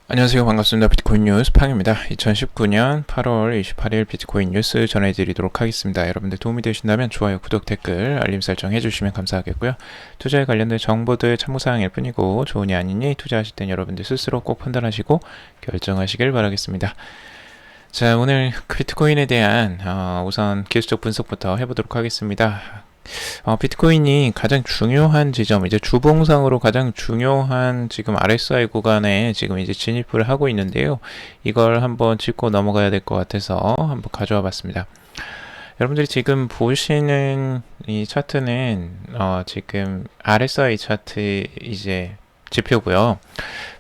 안녕하세요. 반갑습니다. 비트코인 뉴스 팡입니다. 2019년 8월 28일 비트코인 뉴스 전해드리도록 하겠습니다. 여러분들 도움이 되신다면 좋아요, 구독, 댓글, 알림 설정 해주시면 감사하겠고요. 투자에 관련된 정보들 참고사항일 뿐이고 좋으니 아니니 투자하실 땐 여러분들 스스로 꼭 판단하시고 결정하시길 바라겠습니다. 자, 오늘 비트코인에 대한 우선 기술적 분석부터 해보도록 하겠습니다. 비트코인이 가장 중요한 지점, 이제 주봉상으로 가장 중요한 지금 RSI 구간에 지금 이제 진입을 하고 있는데요. 이걸 한번 짚고 넘어가야 될 것 같아서 한번 가져와 봤습니다. 여러분들이 지금 보시는 이 차트는 지금 RSI 차트 이제 지표고요.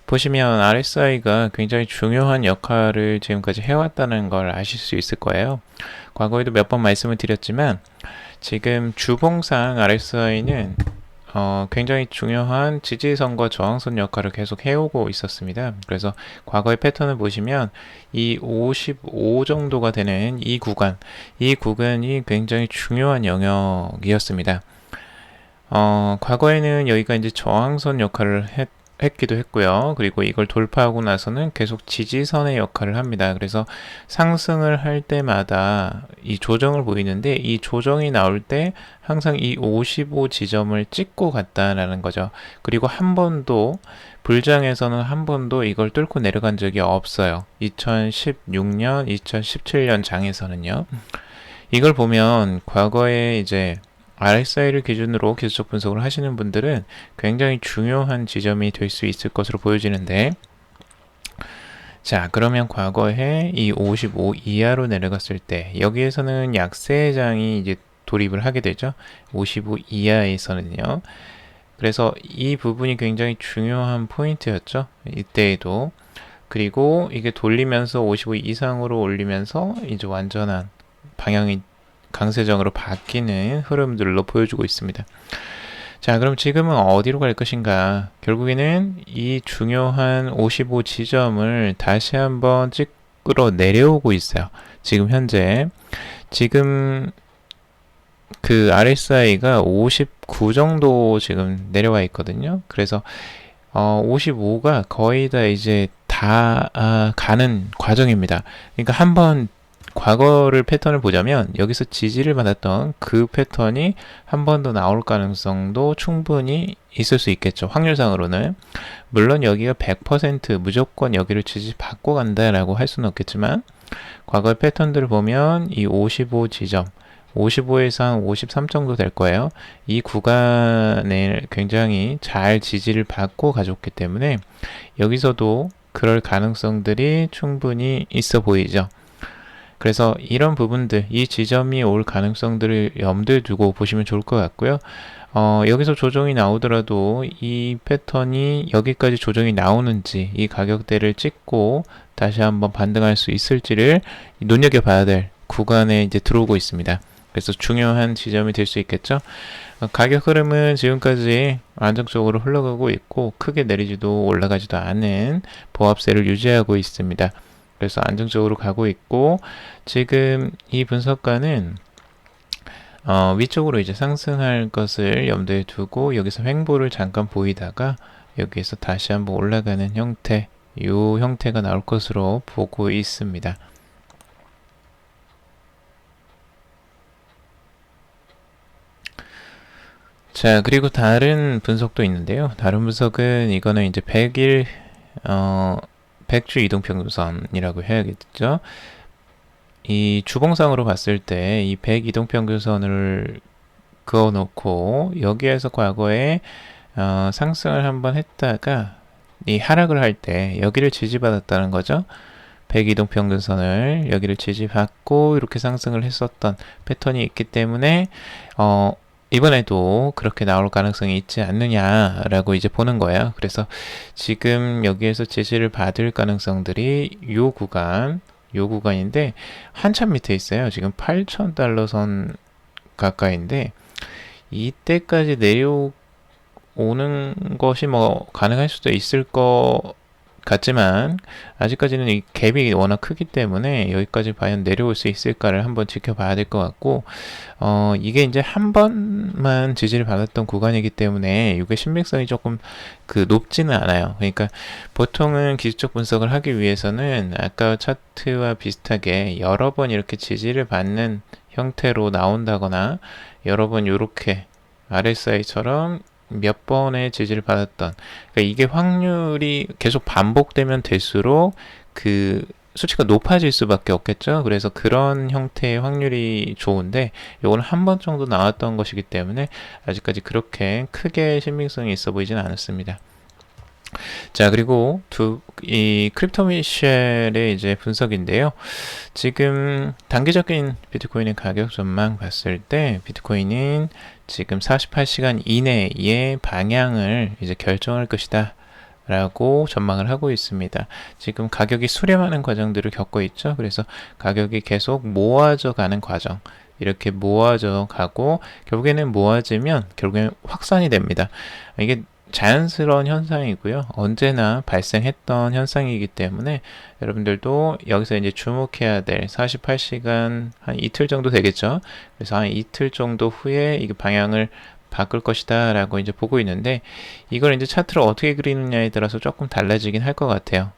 보시면 RSI가 굉장히 중요한 역할을 지금까지 해왔다는 걸 아실 수 있을 거예요. 과거에도 몇 번 말씀을 드렸지만 지금 주봉상 RSI는 굉장히 중요한 지지선과 저항선 역할을 계속 해오고 있었습니다. 그래서 과거의 패턴을 보시면 이 55 정도가 되는 이 구간이 굉장히 중요한 영역이었습니다. 과거에는 여기가 이제 저항선 역할을 했기도 했고요. 그리고 이걸 돌파하고 나서는 계속 지지선의 역할을 합니다. 그래서 상승을 할 때마다 이 조정을 보이는데 이 조정이 나올 때 항상 이 55 지점을 찍고 갔다라는 거죠. 그리고 한 번도 불장에서는 한 번도 이걸 뚫고 내려간 적이 없어요. 2016년, 2017년 장에서는요. 이걸 보면 과거에 이제 RSI를 기준으로 기술적 분석을 하시는 분들은 굉장히 중요한 지점이 될 수 있을 것으로 보여지는데, 자, 그러면 과거에 이 55 이하로 내려갔을 때 여기에서는 약세장이 이제 돌입을 하게 되죠. 55 이하에서는요. 그래서 이 부분이 굉장히 중요한 포인트였죠. 이때에도. 그리고 이게 돌리면서 55 이상으로 올리면서 이제 완전한 방향이 강세장으로 바뀌는 흐름들로 보여주고 있습니다. 자, 그럼 지금은 어디로 갈 것인가? 결국에는 이 중요한 55 지점을 다시 한번 찍으러 내려오고 있어요. 지금 현재 지금 그 RSI가 59 정도 지금 내려와 있거든요. 그래서 55가 거의 다 이제 다 가는 과정입니다. 그러니까 한번 과거를 패턴을 보자면 여기서 지지를 받았던 그 패턴이 한 번 더 나올 가능성도 충분히 있을 수 있겠죠. 확률상으로는. 물론 여기가 100% 무조건 여기를 지지받고 간다라고 할 수는 없겠지만 과거의 패턴들을 보면 이 55 지점 55에서 한 53 정도 될 거예요. 이 구간에 굉장히 잘 지지를 받고 가졌기 때문에 여기서도 그럴 가능성들이 충분히 있어 보이죠. 그래서 이런 부분들, 이 지점이 올 가능성들을 염두에 두고 보시면 좋을 것 같고요. 여기서 조정이 나오더라도 이 패턴이 여기까지 조정이 나오는지, 이 가격대를 찍고 다시 한번 반등할 수 있을지를 눈여겨봐야 될 구간에 이제 들어오고 있습니다. 그래서 중요한 지점이 될 수 있겠죠. 가격 흐름은 지금까지 안정적으로 흘러가고 있고 크게 내리지도 올라가지도 않은 보합세를 유지하고 있습니다. 그래서 안정적으로 가고 있고 지금 이 분석가는 위쪽으로 이제 상승할 것을 염두에 두고 여기서 횡보를 잠깐 보이다가 여기에서 다시 한번 올라가는 형태, 이 형태가 나올 것으로 보고 있습니다. 자, 그리고 다른 분석도 있는데요. 다른 분석은 이거는 이제 100일 100주 이동평균선이라고 해야겠죠. 이 주봉상으로 봤을 때 이 100 이동평균선을 그어놓고 여기에서 과거에 상승을 한번 했다가 이 하락을 할 때 여기를 지지받았다는 거죠. 100 이동평균선을 여기를 지지받고 이렇게 상승을 했었던 패턴이 있기 때문에 이번에도 그렇게 나올 가능성이 있지 않느냐라고 이제 보는 거예요. 그래서 지금 여기에서 지지를 받을 가능성들이 요 구간인데 한참 밑에 있어요. 지금 8,000달러 선 가까이인데 이때까지 내려오는 것이 뭐 가능할 수도 있을 것 같지만 아직까지는 이 갭이 워낙 크기 때문에 여기까지 과연 내려올 수 있을까를 한번 지켜봐야 될 것 같고, 이게 이제 한 번만 지지를 받았던 구간이기 때문에 이게 신빙성이 조금 높지는 않아요. 그러니까 보통은 기술적 분석을 하기 위해서는 아까 차트와 비슷하게 여러 번 이렇게 지지를 받는 형태로 나온다거나 여러 번 이렇게 RSI처럼 몇 번의 지지를 받았던, 그러니까 이게 확률이 계속 반복되면 될수록 수치가 높아질 수밖에 없겠죠. 그래서 그런 형태의 확률이 좋은데 요거는 한 번 정도 나왔던 것이기 때문에 아직까지 그렇게 크게 신빙성이 있어 보이진 않았습니다. 자, 그리고 이 크립토 미셸의 이제 분석인데요. 지금 단기적인 비트코인의 가격 전망 봤을 때 비트코인은 지금 48시간 이내에 방향을 이제 결정할 것이다 라고 전망을 하고 있습니다. 지금 가격이 수렴하는 과정들을 겪고 있죠. 그래서 가격이 계속 모아져 가는 과정, 이렇게 모아져 가고 결국에는 모아지면 결국에는 확산이 됩니다. 이게 자연스러운 현상이고요. 언제나 발생했던 현상이기 때문에 여러분들도 여기서 이제 주목해야 될 48시간 한 이틀 정도 되겠죠. 그래서 한 이틀 정도 후에 이게 방향을 바꿀 것이다 라고 이제 보고 있는데, 이걸 이제 차트를 어떻게 그리느냐에 따라서 조금 달라지긴 할 것 같아요.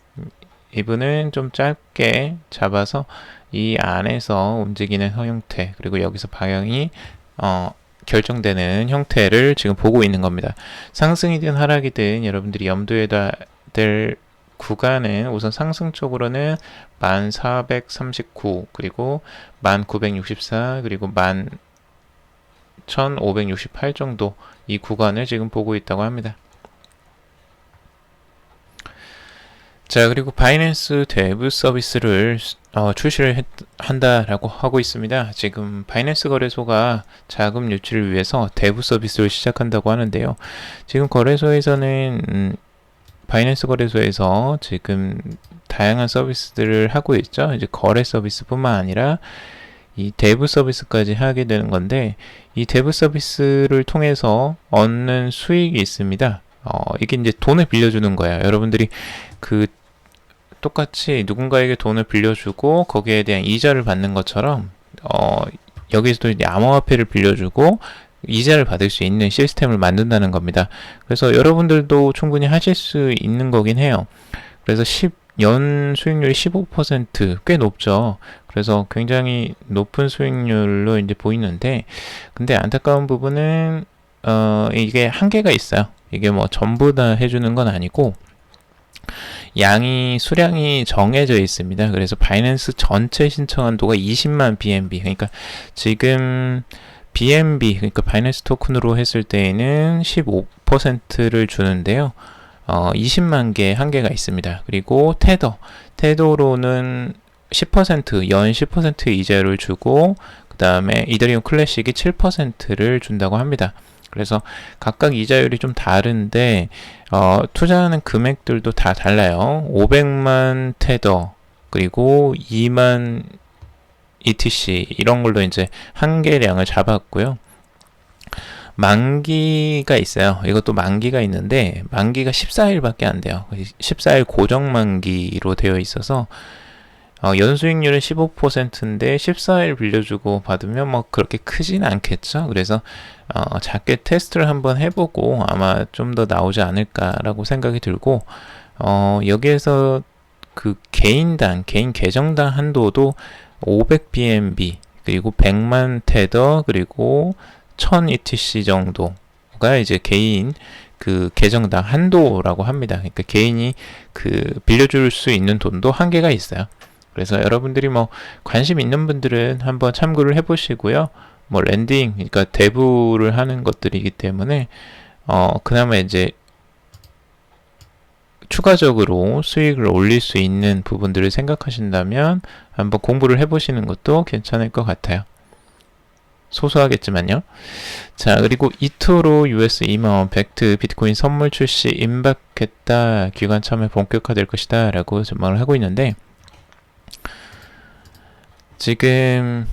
이분은 좀 짧게 잡아서 이 안에서 움직이는 형태, 그리고 여기서 방향이 결정되는 형태를 지금 보고 있는 겁니다. 상승이든 하락이든 여러분들이 염두에 둬야 될 구간은 우선 상승 쪽으로는 1439, 그리고 1964, 그리고 1568 정도 이 구간을 지금 보고 있다고 합니다. 자, 그리고 바이낸스 대부 서비스를 출시를 한다라고 하고 있습니다. 지금 바이낸스 거래소가 자금 유치를 위해서 대부 서비스를 시작한다고 하는데요. 지금 거래소에서는 바이낸스 거래소에서 지금 다양한 서비스들을 하고 있죠. 이제 거래 서비스뿐만 아니라 이 대부 서비스까지 하게 되는 건데, 이 대부 서비스를 통해서 얻는 수익이 있습니다. 이게 이제 돈을 빌려주는 거예요. 여러분들이 똑같이 누군가에게 돈을 빌려주고 거기에 대한 이자를 받는 것처럼 여기서도 이제 암호화폐를 빌려주고 이자를 받을 수 있는 시스템을 만든다는 겁니다. 그래서 여러분들도 충분히 하실 수 있는 거긴 해요. 그래서 연 수익률이 15%, 꽤 높죠. 그래서 굉장히 높은 수익률로 이제 보이는데, 근데 안타까운 부분은 이게 한계가 있어요. 이게 뭐 전부 다 해주는 건 아니고 수량이 정해져 있습니다. 그래서 바이낸스 전체 신청 한도가 20만 BNB, 그러니까 지금 BNB, 그러니까 바이낸스 토큰으로 했을 때에는 15%를 주는데요. 20만 개의 한계가 있습니다. 그리고 테더로는 10%, 연 10% 이자를 주고, 그 다음에 이더리움 클래식이 7%를 준다고 합니다. 그래서 각각 이자율이 좀 다른데 투자하는 금액들도 다 달라요. 500만 테더, 그리고 2만 ETC 이런 걸로 이제 한계량을 잡았고요. 만기가 있어요. 이것도 만기가 있는데 만기가 14일밖에 안 돼요. 14일 고정 만기로 되어 있어서 연수익률은 15%인데 14일 빌려주고 받으면 뭐 그렇게 크진 않겠죠. 그래서 작게 테스트를 한번 해보고 아마 좀 더 나오지 않을까라고 생각이 들고, 여기에서 개인 계정당 한도도 500BNB, 그리고 100만 테더, 그리고 1000 ETC 정도가 이제 개인 계정당 한도라고 합니다. 그러니까 개인이 빌려줄 수 있는 돈도 한계가 있어요. 그래서 여러분들이 뭐 관심 있는 분들은 한번 참고를 해보시고요. 뭐 랜딩, 그러니까 대부를 하는 것들이기 때문에 그나마 이제 추가적으로 수익을 올릴 수 있는 부분들을 생각하신다면 한번 공부를 해보시는 것도 괜찮을 것 같아요. 소소하겠지만요. 자, 그리고 이토로 US 2만 팩트 비트코인 선물 출시 임박했다. 기관 참여 본격화될 것이다 라고 전망을 하고 있는데, 지금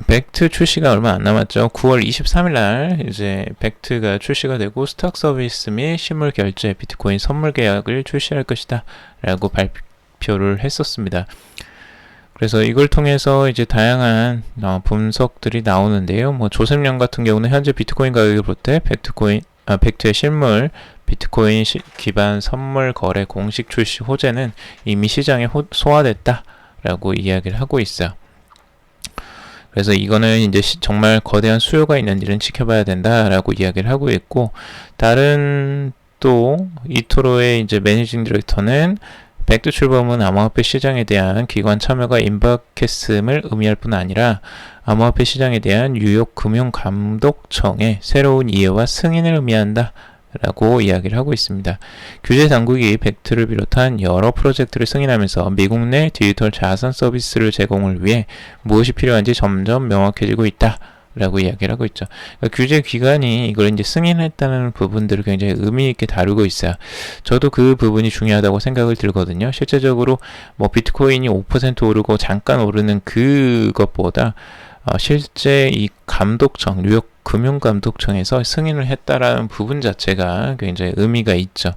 벡트 출시가 얼마 안 남았죠. 9월 23일 날 이제 벡트가 출시가 되고 스탁 서비스 및 실물 결제 비트코인 선물 계약을 출시할 것이다 라고 발표를 했었습니다. 그래서 이걸 통해서 이제 다양한 분석들이 나오는데요. 뭐 조셉령 같은 경우는 현재 비트코인 가격을 볼 때 벡트의 실물 비트코인 기반 선물 거래 공식 출시 호재는 이미 시장에 소화됐다라고 이야기를 하고 있어요. 그래서 이거는 이제 정말 거대한 수요가 있는 일은 지켜봐야 된다라고 이야기를 하고 있고, 다른 또 이토로의 이제 매니징 디렉터는 벡트 출범은 암호화폐 시장에 대한 기관 참여가 임박했음을 의미할 뿐 아니라 암호화폐 시장에 대한 뉴욕 금융감독청의 새로운 이해와 승인을 의미한다 라고 이야기를 하고 있습니다. 규제 당국이 벡트를 비롯한 여러 프로젝트를 승인하면서 미국 내 디지털 자산 서비스를 제공을 위해 무엇이 필요한지 점점 명확해지고 있다 라고 이야기를 하고 있죠. 그러니까 규제 기관이 이걸 이제 승인했다는 부분들을 굉장히 의미 있게 다루고 있어요. 저도 그 부분이 중요하다고 생각을 들거든요. 실제적으로 뭐 비트코인이 5% 오르고 잠깐 오르는 그것보다 실제 이 감독청, 뉴욕 금융감독청에서 승인을 했다라는 부분 자체가 굉장히 의미가 있죠.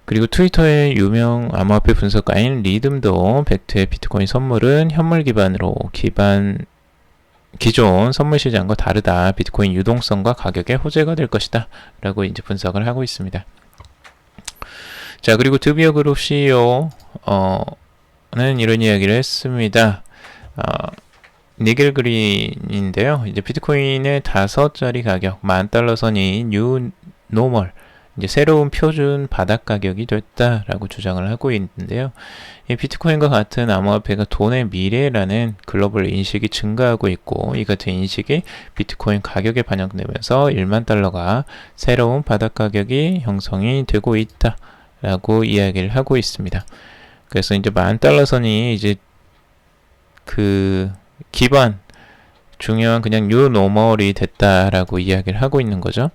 그리고 트위터의 유명 암호화폐 분석가인 리듬도 벡트의 비트코인 선물은 현물 기반으로 기존 선물 시장과 다르다. 비트코인 유동성과 가격에 호재가 될 것이다. 라고 이제 분석을 하고 있습니다. 자, 그리고 드비어 그룹 CEO는 이런 이야기를 했습니다. 니겔 그린인데요. 이제 비트코인의 5자리 가격, $10,000 선이 뉴 노멀, 이제 새로운 표준 바닥 가격이 됐다라고 주장을 하고 있는데요. 이 비트코인과 같은 암호화폐가 돈의 미래라는 글로벌 인식이 증가하고 있고, 이 같은 인식이 비트코인 가격에 반영되면서 $10,000가 새로운 바닥 가격이 형성이 되고 있다라고 이야기를 하고 있습니다. 그래서 이제 $10,000 선이 이제 그 기반 중요한 그냥 뉴 노멀이 됐다라고 이야기를 하고 있는 거죠.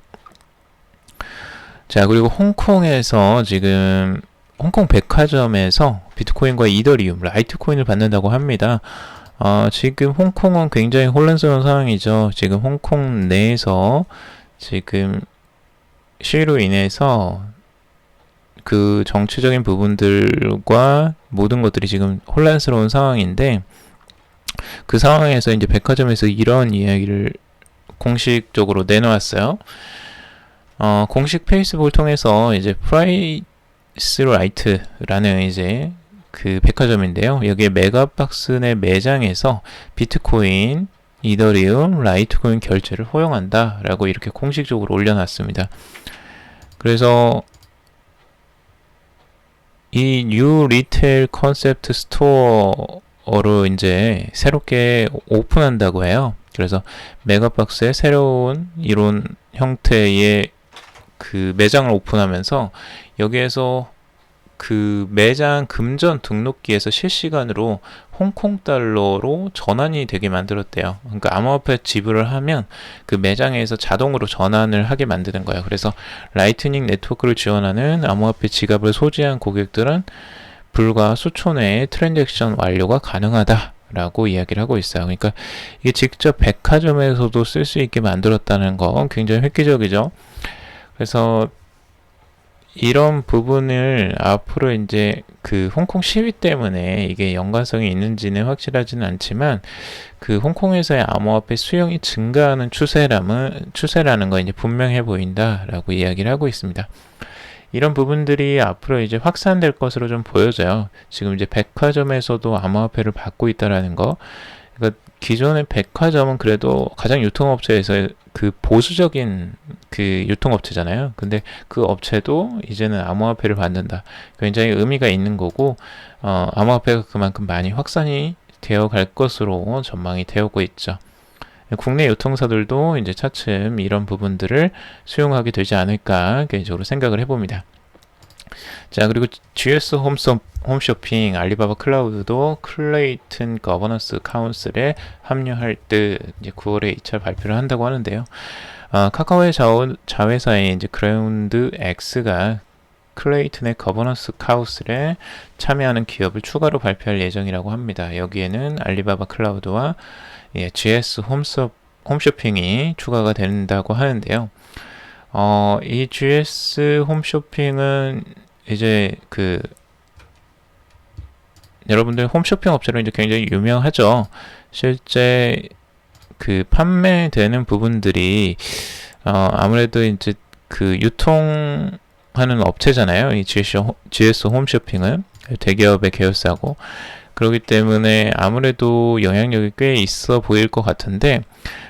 자, 그리고 홍콩에서 지금 홍콩 백화점에서 비트코인과 이더리움, 라이트코인을 받는다고 합니다. 지금 홍콩은 굉장히 혼란스러운 상황이죠. 지금 홍콩 내에서 지금 시위로 인해서 그 정치적인 부분들과 모든 것들이 지금 혼란스러운 상황인데, 그 상황에서 이제 백화점에서 이런 이야기를 공식적으로 내놓았어요. 공식 페이스북을 통해서 이제 프라이스라이트라는 이제 그 백화점인데요. 여기에 메가박스 내 매장에서 비트코인, 이더리움, 라이트코인 결제를 허용한다라고 이렇게 공식적으로 올려놨습니다. 그래서 이 뉴 리테일 컨셉트 스토어로 이제 새롭게 오픈한다고 해요. 그래서 메가박스의 새로운 이런 형태의 그 매장을 오픈하면서 여기에서 그 매장 금전 등록기에서 실시간으로 홍콩 달러로 전환이 되게 만들었대요. 그러니까 암호화폐 지불을 하면 그 매장에서 자동으로 전환을 하게 만드는 거예요. 그래서 라이트닝 네트워크를 지원하는 암호화폐 지갑을 소지한 고객들은 불과 수초 내에 트랜잭션 완료가 가능하다 라고 이야기를 하고 있어요. 그러니까 이게 직접 백화점에서도 쓸 수 있게 만들었다는 건 굉장히 획기적이죠. 그래서 이런 부분을 앞으로 이제 그 홍콩 시위 때문에 이게 연관성이 있는지는 확실하지는 않지만, 그 홍콩에서의 암호화폐 수용이 증가하는 추세라는 거 이제 분명해 보인다라고 이야기를 하고 있습니다. 이런 부분들이 앞으로 이제 확산될 것으로 좀 보여져요. 지금 이제 백화점에서도 암호화폐를 받고 있다라는 거. 그러니까 기존의 백화점은 그래도 가장 유통업체에서 그 보수적인 그 유통업체잖아요. 근데 그 업체도 이제는 암호화폐를 받는다. 굉장히 의미가 있는 거고, 암호화폐가 그만큼 많이 확산이 되어 갈 것으로 전망이 되어오고 있죠. 국내 유통사들도 이제 차츰 이런 부분들을 수용하게 되지 않을까 개인적으로 생각을 해봅니다. 자, 그리고 GS 홈쇼핑, 알리바바 클라우드도 클레이튼 거버넌스 카운슬에 합류할 듯 이제 9월에 2차 발표를 한다고 하는데요. 카카오의 자회사인 이제 그라운드 X가 클레이튼의 거버넌스 카우슬에 참여하는 기업을 추가로 발표할 예정이라고 합니다. 여기에는 알리바바 클라우드와 GS 홈쇼핑이 추가가 된다고 하는데요. 이 GS 홈쇼핑은 이제 여러분들 홈쇼핑 업체로 이제 굉장히 유명하죠. 실제 판매되는 부분들이 아무래도 이제 유통하는 업체잖아요. 이 GS 홈쇼핑은 대기업의 계열사고, 그렇기 때문에 아무래도 영향력이 꽤 있어 보일 것 같은데,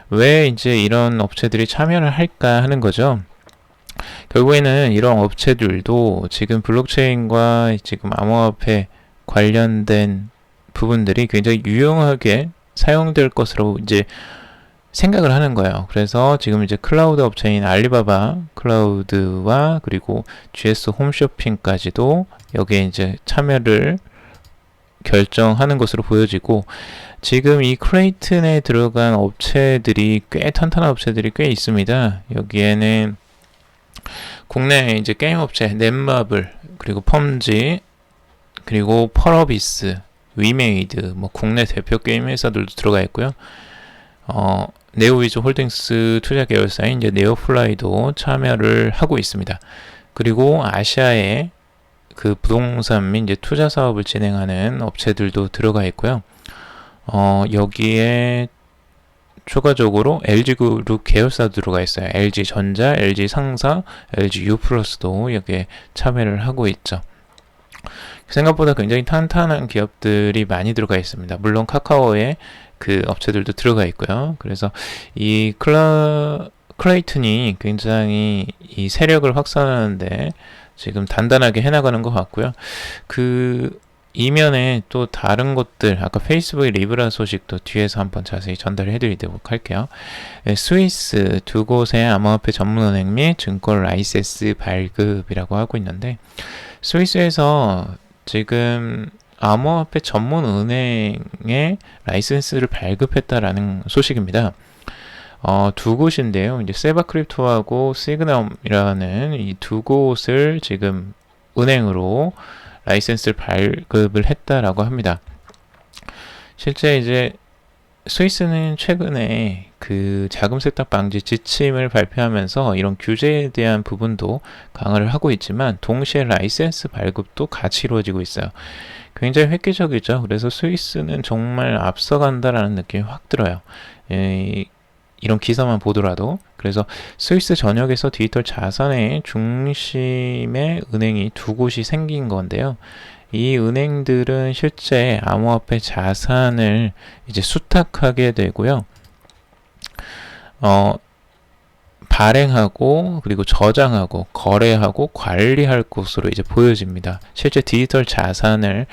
왜 이제 이런 업체들이 참여를 할까 하는 거죠. 결국에는 이런 업체들도 지금 블록체인과 지금 암호화폐 관련된 부분들이 굉장히 유용하게 사용될 것으로 이제 생각을 하는 거예요. 그래서 지금 이제 클라우드 업체인 알리바바 클라우드와 그리고 GS 홈쇼핑까지도 여기에 이제 참여를 결정하는 것으로 보여지고, 지금 이 클레이튼에 들어간 업체들이 꽤 탄탄한 업체들이 꽤 있습니다. 여기에는 국내 이제 게임 업체 넷마블, 그리고 펌지, 그리고 펄어비스, 위메이드, 국내 대표 게임 회사들도 들어가 있고요. 네오위즈 홀딩스 투자 계열사인 이제 네오플라이도 참여를 하고 있습니다. 그리고 아시아의 부동산 및 이제 투자 사업을 진행하는 업체들도 들어가 있고요. 여기에 추가적으로 LG그룹 계열사도 들어가 있어요. LG전자, LG상사, LG유플러스도 여기에 참여를 하고 있죠. 생각보다 굉장히 탄탄한 기업들이 많이 들어가 있습니다. 물론 카카오의 업체들도 들어가 있고요. 그래서 이 클레이튼이 굉장히 이 세력을 확산하는데 지금 단단하게 해나가는 것 같고요. 이면에 또 다른 것들, 아까 페이스북의 리브라 소식도 뒤에서 한번 자세히 전달해 드리도록 할게요. 스위스 두 곳의 암호화폐 전문은행 및 증권 라이센스 발급이라고 하고 있는데, 스위스에서 지금 암호화폐 전문은행의 라이센스를 발급했다라는 소식입니다. 두 곳인데요. 이제 세바크립토하고 시그넘이라는 이 두 곳을 지금 은행으로 라이센스를 발급을 했다라고 합니다. 실제 이제 스위스는 최근에 자금 세탁 방지 지침을 발표하면서 이런 규제에 대한 부분도 강화를 하고 있지만, 동시에 라이센스 발급도 같이 이루어지고 있어요. 굉장히 획기적이죠. 그래서 스위스는 정말 앞서간다라는 느낌이 확 들어요. 이런 기사만 보더라도. 그래서 스위스 전역에서 디지털 자산의 중심의 은행이 두 곳이 생긴 건데요. 이 은행들은 실제 암호화폐 자산을 이제 수탁하게 되고요. 발행하고 그리고 저장하고 거래하고 관리할 곳으로 이제 보여집니다. 실제 디지털 자산을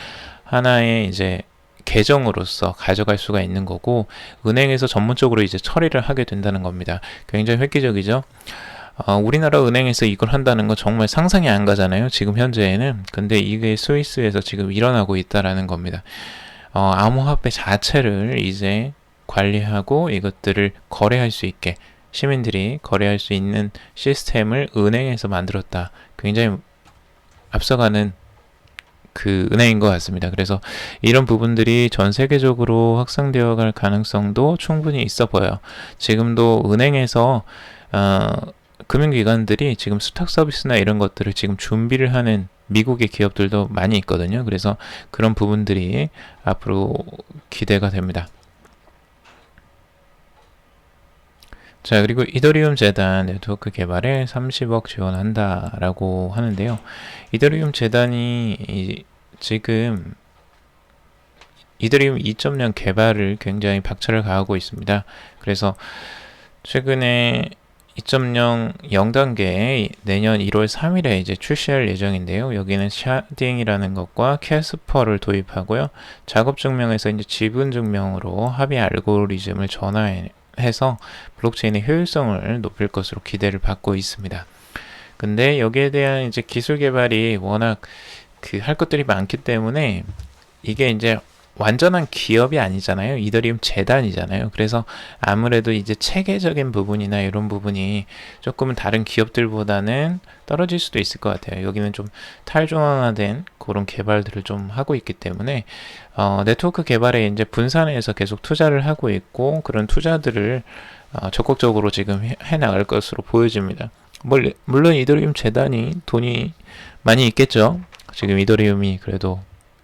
하나의 이제 계정으로서 가져갈 수가 있는 거고, 은행에서 전문적으로 이제 처리를 하게 된다는 겁니다. 굉장히 획기적이죠. 우리나라 은행에서 이걸 한다는 건 정말 상상이 안 가잖아요, 지금 현재에는. 근데 이게 스위스에서 지금 일어나고 있다라는 겁니다. 암호화폐 자체를 이제 관리하고 이것들을 거래할 수 있게, 시민들이 거래할 수 있는 시스템을 은행에서 만들었다. 굉장히 앞서가는 은행인 것 같습니다. 그래서 이런 부분들이 전 세계적으로 확산되어 갈 가능성도 충분히 있어 보여요. 지금도 은행에서 금융기관들이 지금 수탁 서비스나 이런 것들을 지금 준비를 하는 미국의 기업들도 많이 있거든요. 그래서 그런 부분들이 앞으로 기대가 됩니다. 자, 그리고 이더리움 재단 네트워크 개발에 30억 지원한다라고 하는데요. 이더리움 재단이 지금 이더리움 2.0 개발을 굉장히 박차를 가하고 있습니다. 그래서 최근에 2.0 0단계 내년 1월 3일에 이제 출시할 예정인데요. 여기는 샤딩이라는 것과 캐스퍼를 도입하고요. 작업 증명에서 이제 지분 증명으로 합의 알고리즘을 전환해서 블록체인의 효율성을 높일 것으로 기대를 받고 있습니다. 근데 여기에 대한 이제 기술 개발이 워낙 할 것들이 많기 때문에 이게 이제 완전한 기업이 아니잖아요. 이더리움 재단이잖아요. 그래서 아무래도 이제 체계적인 부분이나 이런 부분이 조금은 다른 기업들보다는 떨어질 수도 있을 것 같아요. 여기는 좀 탈중앙화된 그런 개발들을 좀 하고 있기 때문에 네트워크 개발에 이제 분산해서 계속 투자를 하고 있고, 그런 투자들을 적극적으로 지금 해 나갈 것으로 보여집니다. 물론 이더리움 재단이 돈이 많이 있겠죠. 지금 이더리움이 그래도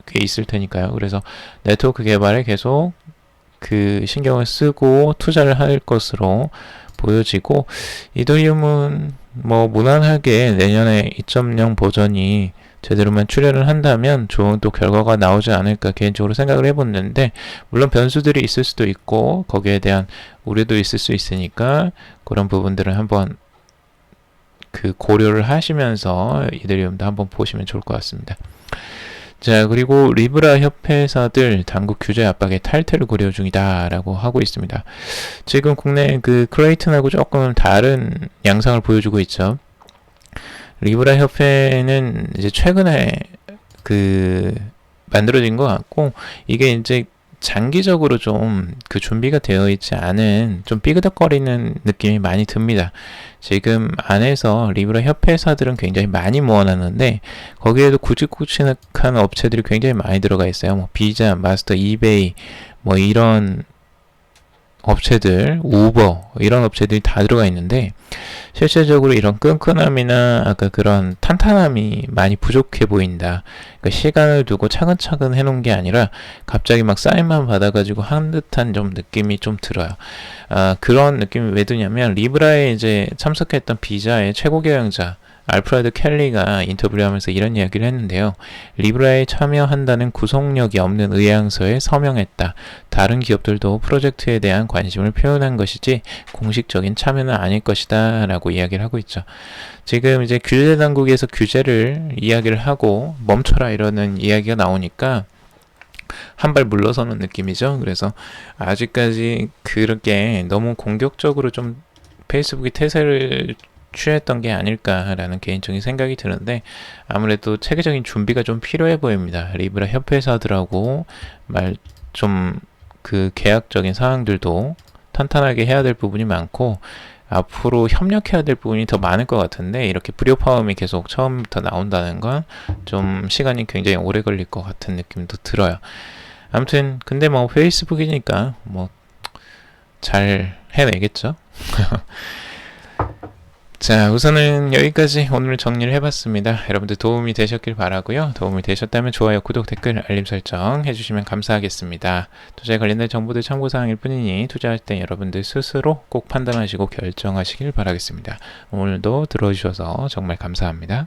꽤 있을 테니까요. 그래서 네트워크 개발에 계속 그 신경을 쓰고 투자를 할 것으로 보여지고, 이더리움은 뭐 무난하게 내년에 2.0 버전이 제대로만 출현을 한다면 좋은 또 결과가 나오지 않을까 개인적으로 생각을 해봤는데, 물론 변수들이 있을 수도 있고 거기에 대한 우려도 있을 수 있으니까 그런 부분들을 한번 그 고려를 하시면서 이더리움도 한번 보시면 좋을 것 같습니다. 자, 그리고 리브라 협회사들 당국 규제 압박에 탈퇴를 고려 중이다라고 하고 있습니다. 지금 국내 그 크레이튼하고 조금 다른 양상을 보여주고 있죠. 리브라 협회는 이제 최근에 그 만들어진 것 같고, 이게 이제 장기적으로 좀 그 준비가 되어 있지 않은 좀 삐그덕거리는 느낌이 많이 듭니다. 지금 안에서 리브라 협회사들은 굉장히 많이 모아놨는데 거기에도 굵직굵직한 업체들이 굉장히 많이 들어가 있어요. 뭐 비자, 마스터, 이베이 뭐 이런 업체들, 우버 이런 업체들이 다 들어가 있는데, 실질적으로 이런 끈끈함이나 아까 그런 탄탄함이 많이 부족해 보인다. 그러니까 시간을 두고 차근차근 해놓은 게 아니라 갑자기 막 사인만 받아가지고 한 듯한 좀 느낌이 좀 들어요. 그런 느낌이 왜 드냐면, 리브라에 이제 참석했던 비자의 최고 경영자 알프레드 켈리가 인터뷰를 하면서 이런 이야기를 했는데요. 리브라에 참여한다는 구속력이 없는 의향서에 서명했다. 다른 기업들도 프로젝트에 대한 관심을 표현한 것이지 공식적인 참여는 아닐 것이다 라고 이야기를 하고 있죠. 지금 이제 규제 당국에서 규제를 이야기를 하고 멈춰라 이러는 이야기가 나오니까 한 발 물러서는 느낌이죠. 그래서 아직까지 그렇게 너무 공격적으로 좀 페이스북이 태세를 취했던 게 아닐까라는 개인적인 생각이 드는데, 아무래도 체계적인 준비가 좀 필요해 보입니다. 리브라 협회사들하고 좀 그 계약적인 사항들도 탄탄하게 해야 될 부분이 많고, 앞으로 협력해야 될 부분이 더 많을 것 같은데, 이렇게 불협화음이 계속 처음부터 나온다는 건 좀 시간이 굉장히 오래 걸릴 것 같은 느낌도 들어요. 아무튼 근데 뭐 페이스북이니까 뭐 잘 해내겠죠. 자, 우선은 여기까지 오늘 정리를 해봤습니다. 여러분들 도움이 되셨길 바라고요. 도움이 되셨다면 좋아요, 구독, 댓글, 알림 설정 해주시면 감사하겠습니다. 투자에 관련된 정보들 참고사항일 뿐이니 투자할 때 여러분들 스스로 꼭 판단하시고 결정하시길 바라겠습니다. 오늘도 들어주셔서 정말 감사합니다.